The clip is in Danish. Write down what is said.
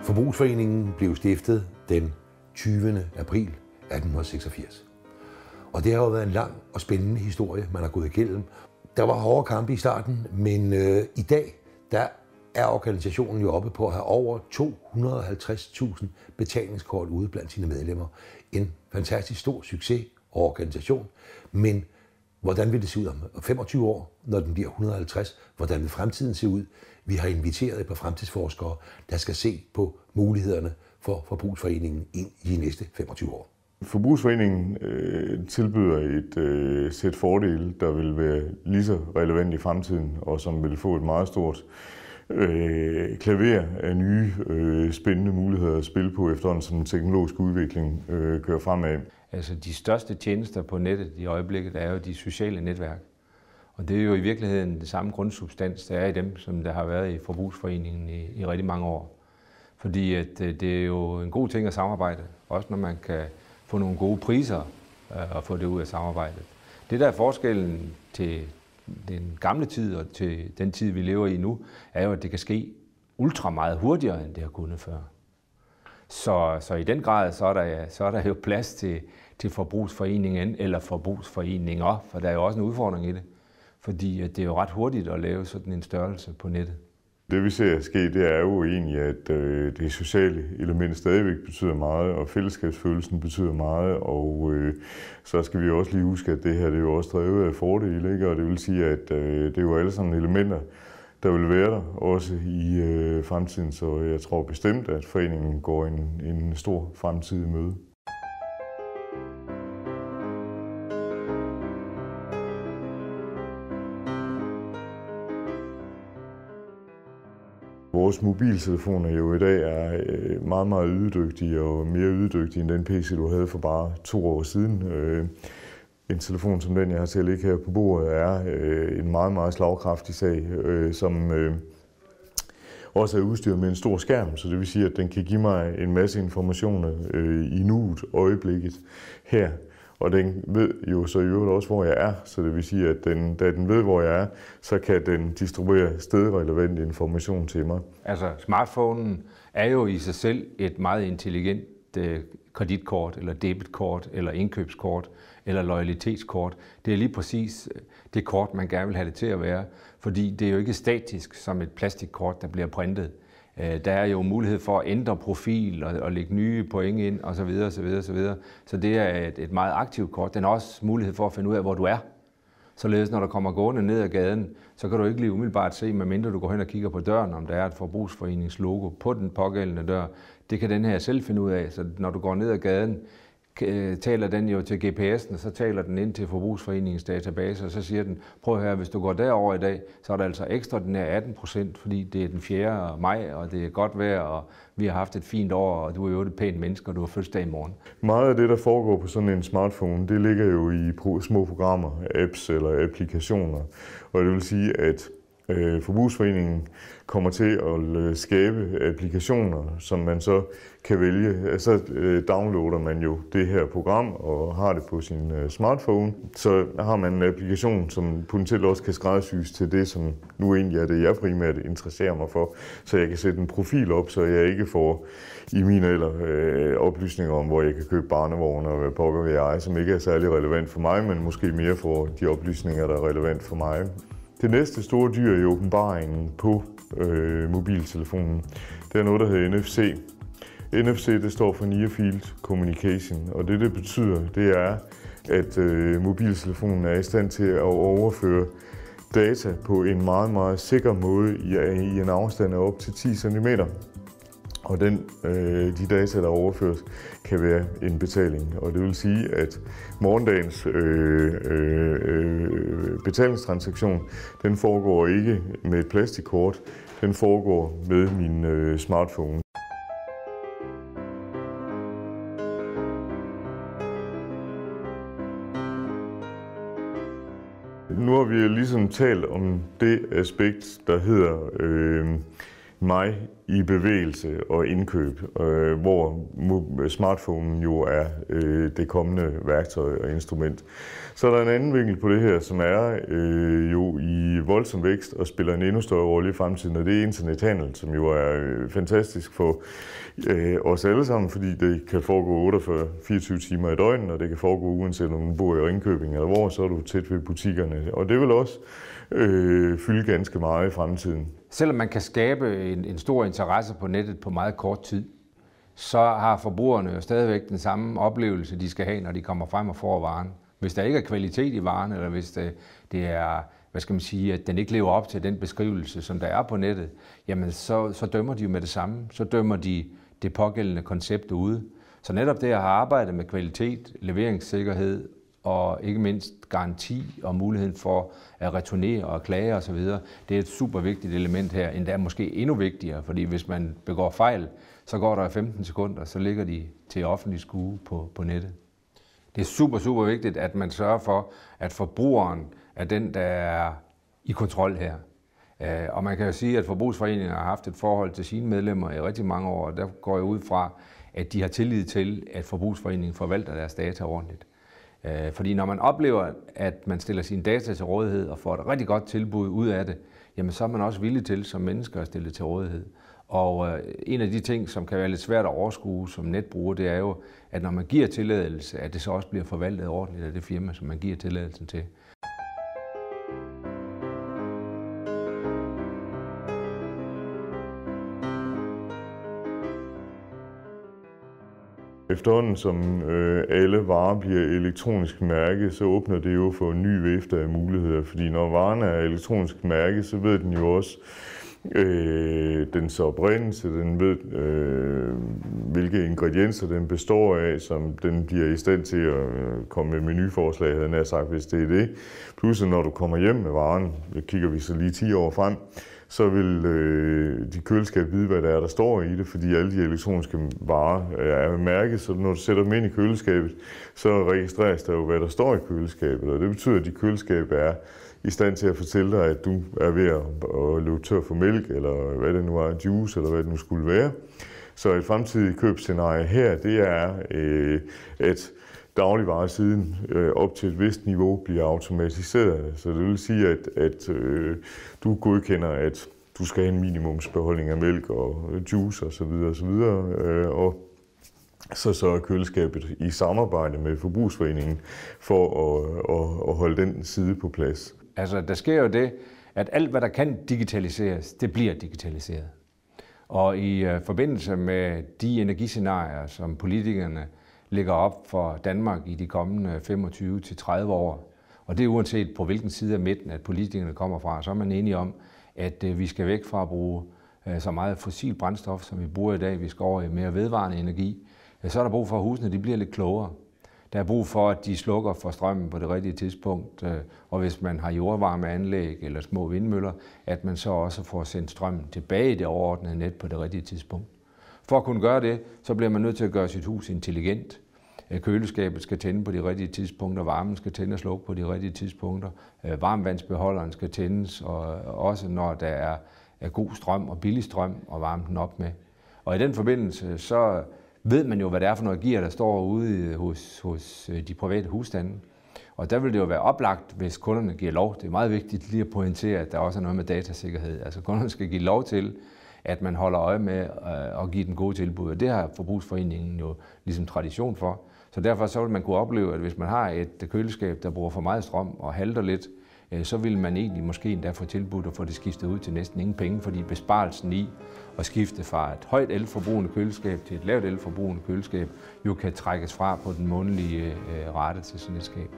Forbrugsforeningen blev stiftet den 20. april 1886. Og det har jo været en lang og spændende historie, man har gået igennem. Der var hårde kampe i starten, men i dag der er organisationen jo oppe på at have over 250.000 betalingskort ude blandt sine medlemmer. En fantastisk stor succes og organisation, men hvordan vil det se ud om 25 år, når den bliver 150? Hvordan vil fremtiden se ud? Vi har inviteret et par fremtidsforskere, der skal se på mulighederne for Forbrugsforeningen ind i de næste 25 år. Forbrugsforeningen tilbyder et sæt fordele, der vil være lige så relevant i fremtiden, og som vil få et meget stort klaver af nye spændende muligheder at spille på, efterhånden som den teknologiske udvikling kører fremad. Altså de største tjenester på nettet i øjeblikket er jo de sociale netværk. Og det er jo i virkeligheden det samme grundsubstans, der er i dem, som der har været i Forbrugsforeningen i rigtig mange år. Fordi at det er jo en god ting at samarbejde, også når man kan få nogle gode priser og få det ud af samarbejdet. Det der er forskellen til den gamle tid og til den tid, vi lever i nu, er jo, at det kan ske ultra meget hurtigere, end det har kunnet før. Så i den grad, så er der jo plads til Forbrugsforeningen eller forbrugsforeninger, for der er jo også en udfordring i det. Fordi det er jo ret hurtigt at lave sådan en størrelse på nettet. Det vi ser ske, det er jo egentlig, at det sociale element stadigvæk betyder meget, og fællesskabsfølelsen betyder meget, og så skal vi også lige huske, at det her det er jo også drevet af fordele, ikke? Og det vil sige, at det er jo alle sammen elementer, der vil være der også i fremtiden, så jeg tror bestemt, at foreningen går en stor fremtid i møde. Vores mobiltelefoner jo i dag er meget, meget ydedygtige og mere ydedygtige end den PC, du havde for bare 2 år siden. En telefon som den, jeg har til at ligge her på bordet, er en meget, meget slagkraftig sag, som også er udstyret med en stor skærm, så det vil sige, at den kan give mig en masse informationer i nuet, øjeblikket her. Og den ved jo så i øvrigt også, hvor jeg er, så det vil sige, at da den ved, hvor jeg er, så kan den distribuere stedrelevant information til mig. Altså smartphonen er jo i sig selv et meget intelligent kreditkort, eller debitkort, eller indkøbskort, eller loyalitetskort. Det er lige præcis det kort, man gerne vil have det til at være, fordi det er jo ikke statisk som et plastikkort, der bliver printet. Der er jo mulighed for at ændre profil og lægge nye point ind osv. osv. Så det er et meget aktivt kort. Den har også mulighed for at finde ud af, hvor du er. Således når du kommer gående ned ad gaden, så kan du ikke lige umiddelbart se, medmindre du går hen og kigger på døren, om der er et forbrugsforeningslogo på den pågældende dør. Det kan den her selv finde ud af, så når du går ned ad gaden, taler den jo til GPS'en, og så taler den ind til Forbrugsforeningens database, og så siger den, prøv at høre, hvis du går derover i dag, så er der altså ekstraordinær 18%, fordi det er den 4. maj, og det er godt vejr, og vi har haft et fint år, og du er jo et pænt menneske, og du har fødselsdag i morgen. Meget af det, der foregår på sådan en smartphone, det ligger jo i små programmer, apps eller applikationer, og det vil sige, at Forbrugsforeningen kommer til at skabe applikationer, som man så kan vælge. Så downloader man jo det her program og har det på sin smartphone. Så har man en applikation, som potentielt også kan skræddersys til det, som nu egentlig er det, jeg primært interesserer mig for. Så jeg kan sætte en profil op, så jeg ikke får i mine eller oplysninger om, hvor jeg kan købe barnevogne og hvad pokker ved jeg, som ikke er særlig relevant for mig, men måske mere for de oplysninger, der er relevant for mig. Det næste store dyr i åbenbaringen på mobiltelefonen, det er noget, der hedder NFC. NFC det står for Near Field Communication, og det betyder, det er, at mobiltelefonen er i stand til at overføre data på en meget, meget sikker måde i en afstand af op til 10 cm. Og de data, der overføres, kan være en betaling. Og det vil sige, at morgendagens betalingstransaktion, den foregår ikke med et plastikkort, den foregår med min smartphone. Nu har vi ligesom talt om det aspekt, der hedder mig i bevægelse og indkøb, hvor smartphonen jo er det kommende værktøj og instrument. Så er der en anden vinkel på det her, som er jo i voldsom vækst og spiller en endnu større rolle i fremtiden, og det er internethandel, som jo er fantastisk for os alle sammen, fordi det kan foregå 48-24 timer i døgnet, og det kan foregå uanset om du bor i Ringkøbing eller hvor, så er du tæt ved butikkerne. Og det vil også fylde ganske meget i fremtiden. Selvom man kan skabe en stor interesse på nettet på meget kort tid, så har forbrugerne jo stadigvæk den samme oplevelse, de skal have, når de kommer frem og får varen. Hvis der ikke er kvalitet i varen, eller hvis det er, hvad skal man sige, at den ikke lever op til den beskrivelse, som der er på nettet, jamen så dømmer de jo med det samme. Så dømmer de det pågældende koncept ude. Så netop det at have arbejdet med kvalitet, leveringssikkerhed og ikke mindst garanti og muligheden for at returnere og klage osv., det er et super vigtigt element her, endda måske endnu vigtigere, fordi hvis man begår fejl, så går der 15 sekunder, så ligger de til offentlig skue på nettet. Det er super vigtigt, at man sørger for, at forbrugeren er den, der er i kontrol her. Og man kan jo sige, at Forbrugsforeningen har haft et forhold til sine medlemmer i rigtig mange år, og der går jeg ud fra, at de har tillid til, at Forbrugsforeningen forvalter deres data ordentligt. Fordi når man oplever, at man stiller sine data til rådighed og får et rigtig godt tilbud ud af det, jamen så er man også villig til som mennesker at stille det til rådighed. Og en af de ting, som kan være lidt svært at overskue som netbruger, det er jo, at når man giver tilladelse, at det så også bliver forvaltet ordentligt af det firma, som man giver tilladelsen til. Efterhånden som alle varer bliver elektronisk mærket, så åbner det jo for en ny vifte af muligheder. Fordi når varen er elektronisk mærket, så ved den jo også dens oprindelse, den ved hvilke ingredienser den består af, som den bliver i stand til at komme med menuforslag, havde jeg sagt, hvis det er det. Pludselig når du kommer hjem med varen, kigger vi så lige 10 år frem, så vil de køleskab vide, hvad der står i det, fordi alle de elektroniske varer er mærket, så når du sætter dem ind i køleskabet, så registreres der jo, hvad der står i køleskabet, og det betyder, at de køleskab er i stand til at fortælle dig, at du er ved at løbe tør for mælk, eller hvad det nu er, juice, eller hvad det nu skulle være. Så et fremtidigt købsscenarie her, det er, at dagligvaresiden op til et vist niveau bliver automatiseret. Så det vil sige, at du godkender, at du skal have en minimumsbeholdning af mælk og juice osv. Og så er køleskabet i samarbejde med Forbrugsforeningen for at holde den side på plads. Altså, der sker jo det, at alt, hvad der kan digitaliseres, det bliver digitaliseret. Og i forbindelse med de energiscenarier, som politikerne lægger op for Danmark i de kommende 25-30 år, og det er uanset på hvilken side af midten, at politikerne kommer fra, så er man enige om, at vi skal væk fra at bruge så meget fossil brændstof, som vi bruger i dag. Vi skal over i mere vedvarende energi. Så er der brug for, at husene de bliver lidt klogere. Der er brug for, at de slukker for strømmen på det rigtige tidspunkt, og hvis man har jordvarmeanlæg eller små vindmøller, at man så også får sendt strømmen tilbage i det overordnede net på det rigtige tidspunkt. For at kunne gøre det, så bliver man nødt til at gøre sit hus intelligent. Køleskabet skal tænde på de rigtige tidspunkter, varmen skal tænde og slukke på de rigtige tidspunkter, varmvandsbeholderen skal tændes, og også når der er god strøm og billig strøm at varme den op med. Og i den forbindelse, så ved man jo, hvad det er for noget gear, der står ude hos de private husstande. Og der vil det jo være oplagt, hvis kunderne giver lov. Det er meget vigtigt lige at pointere, at der også er noget med datasikkerhed. Altså kunderne skal give lov til, at man holder øje med at give den gode tilbud. Og det har Forbrugsforeningen jo ligesom tradition for. Så derfor så vil man kunne opleve, at hvis man har et køleskab, der bruger for meget strøm og halter lidt, så vil man egentlig måske endda få tilbudt at få det skiftet ud til næsten ingen penge, fordi besparelsen i at skifte fra et højt elforbrugende køleskab til et lavt elforbrugende køleskab jo kan trækkes fra på den månedlige rate til sådan et skab.